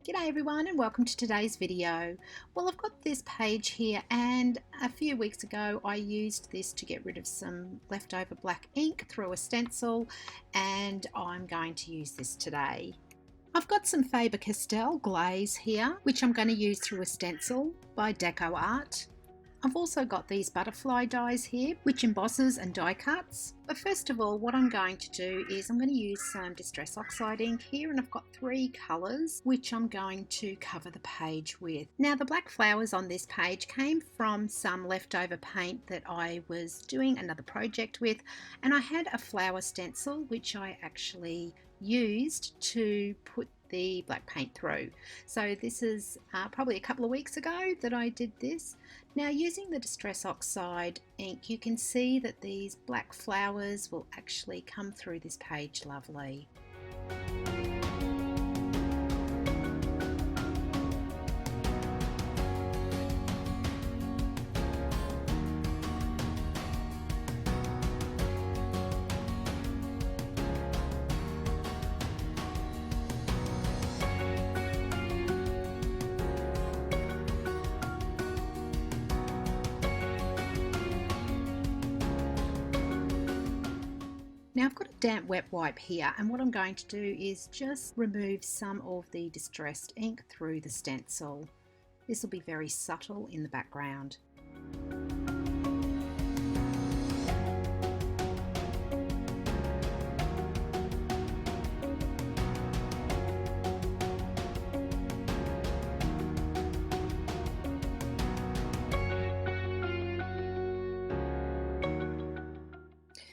G'day everyone and welcome to today's video. Well, I've got this page here and a few weeks ago I used this to get rid of some leftover black ink through a stencil, and I'm going to use this today. I've got some Faber-Castell Glaze here which I'm going to use through a stencil by Deco Art. I've also got these butterfly dies here which embosses and die cuts. But first of all, what I'm going to do is I'm going to use some Distressed Oxide ink here, and I've got three colours which I'm going to cover the page with. Now the black flowers on this page came from some leftover paint that I was doing another project with, and I had a flower stencil which I actually used to put the black paint through. So this is probably a couple of weeks ago that I did this. Now using the Distressed Oxide ink, you can see that these black flowers will actually come through this page lovely. Now I've got a damp wet wipe here, and what I'm going to do is just remove some of the distressed ink through the stencil. This will be very subtle in the background.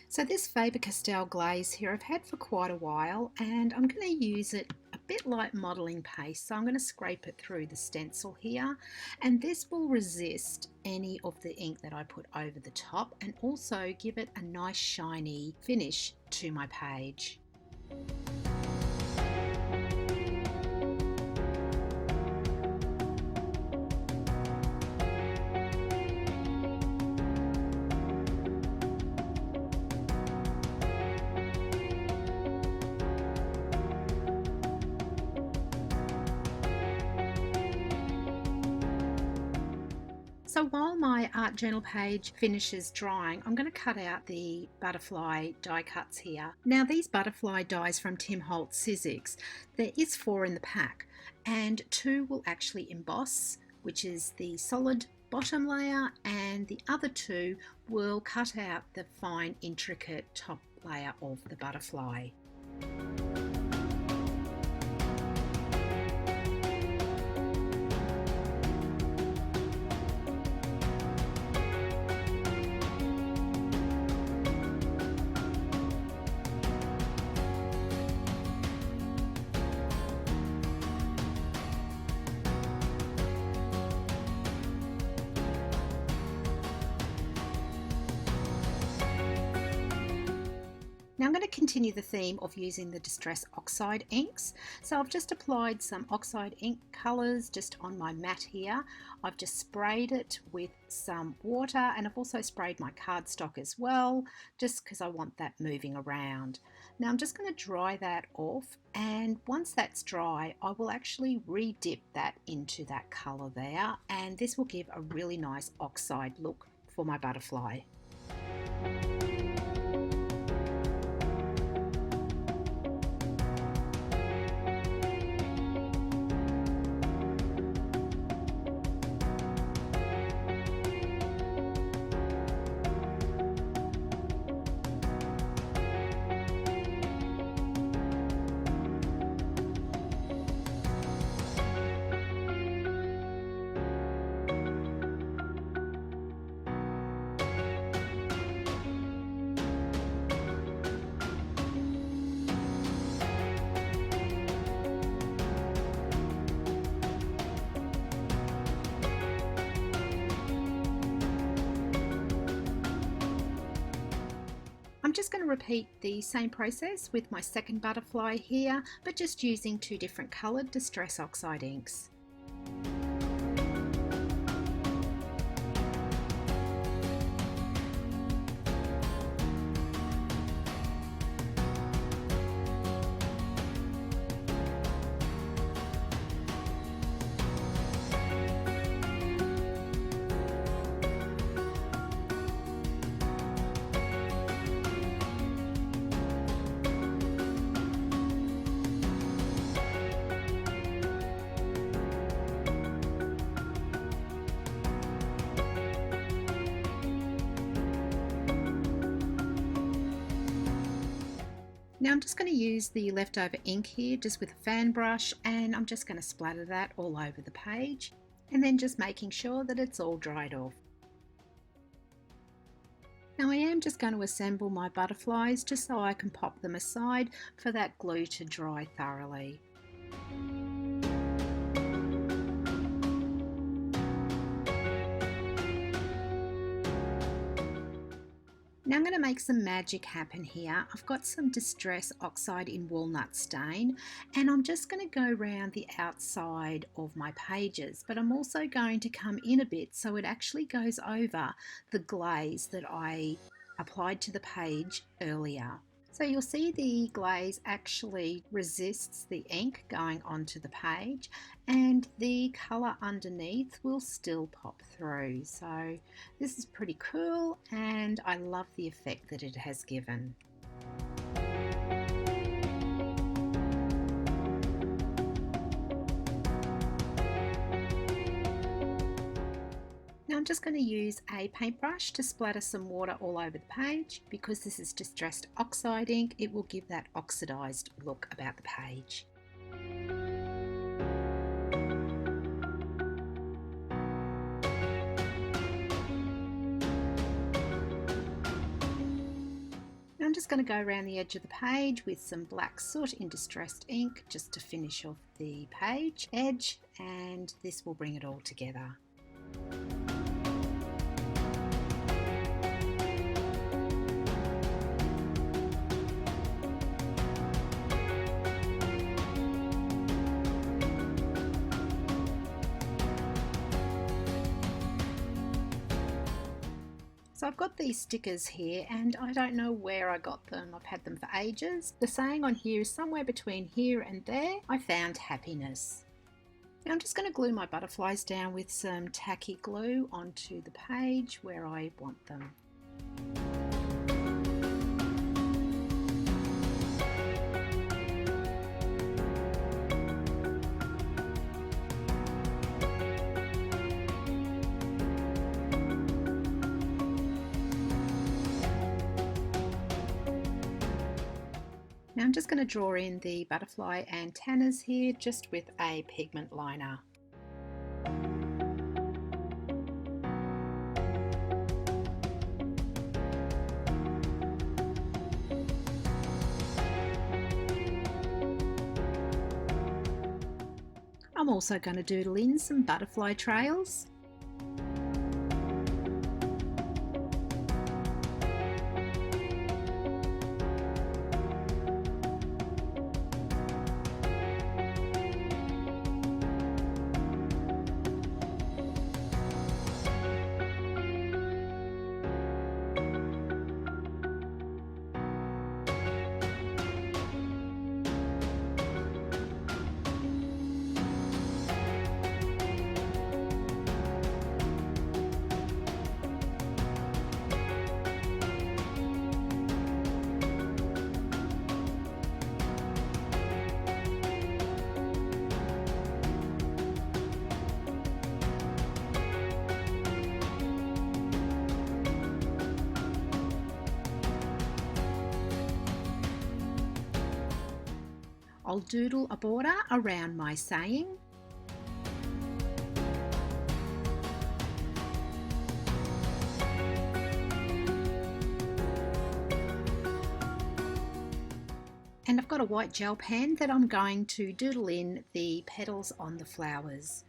So this Faber-Castell Glaze here I've had for quite a while, and I'm going to use it a bit like modelling paste. So I'm going to scrape it through the stencil here, and this will resist any of the ink that I put over the top and also give it a nice shiny finish to my page. So while my art journal page finishes drying, I'm going to cut out the butterfly die cuts here. Now these butterfly dies from Holtz Sizzix, there is 4 in the pack, and 2 will actually emboss, which is the solid bottom layer, and the other 2 will cut out the fine intricate top layer of the butterfly. Now I'm going to continue the theme of using the Distressed Oxide inks. So I've just applied some oxide ink colours just on my mat here. I've just sprayed it with some water, and I've also sprayed my cardstock as well, just because I want that moving around. Now I'm just going to dry that off, and once that's dry I will actually re-dip that into that colour there, and this will give a really nice oxide look for my butterfly. I'm just going to repeat the same process with my second butterfly here, but just using 2 different coloured Distressed Oxide inks. Now I'm just going to use the leftover ink here just with a fan brush, and I'm just going to splatter that all over the page, and then just making sure that it's all dried off. Now I am just going to assemble my butterflies just so I can pop them aside for that glue to dry thoroughly. Now I'm going to make some magic happen here. I've got some Distressed Oxide in Walnut stain, and I'm just going to go around the outside of my pages, but I'm also going to come in a bit so it actually goes over the glaze that I applied to the page earlier. So you'll see the glaze actually resists the ink going onto the page, and the colour underneath will still pop through. So this is pretty cool, and I love the effect that it has given. Now I'm just going to use a paintbrush to splatter some water all over the page. Because this is Distressed Oxide ink, it will give that oxidized look about the page. Now I'm just going to go around the edge of the page with some black soot in Distressed ink just to finish off the page edge, and this will bring it all together. So I've got these stickers here, and I don't know where I got them. I've had them for ages. The saying on here is somewhere between here and there, I found happiness. Now I'm just going to glue my butterflies down with some tacky glue onto the page where I want them. Now I'm just going to draw in the butterfly antennas here just with a pigment liner. I'm also going to doodle in some butterfly trails. I'll doodle a border around my saying. And I've got a white gel pen that I'm going to doodle in the petals on the flowers.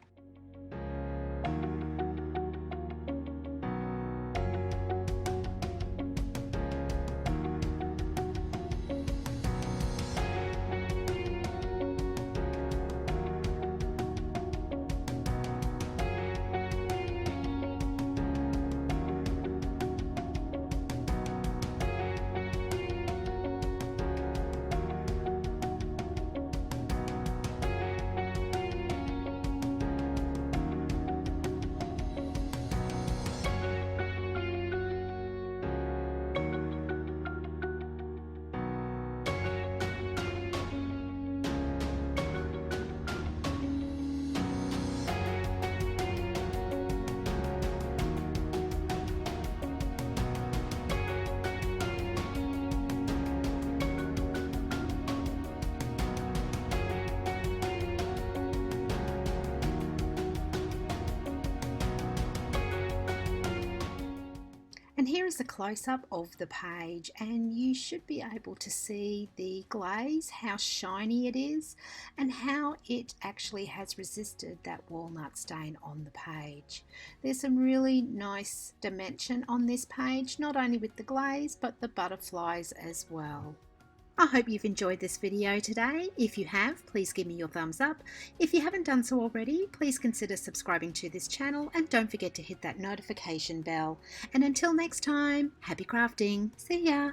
And here is a close-up of the page, and you should be able to see the glaze, how shiny it is, and how it actually has resisted that walnut stain on the page. There's some really nice dimension on this page, not only with the glaze but the butterflies as well. I hope you've enjoyed this video today. If you have, please give me your thumbs up. If you haven't done so already, please consider subscribing to this channel and don't forget to hit that notification bell. And until next time, happy crafting. See ya!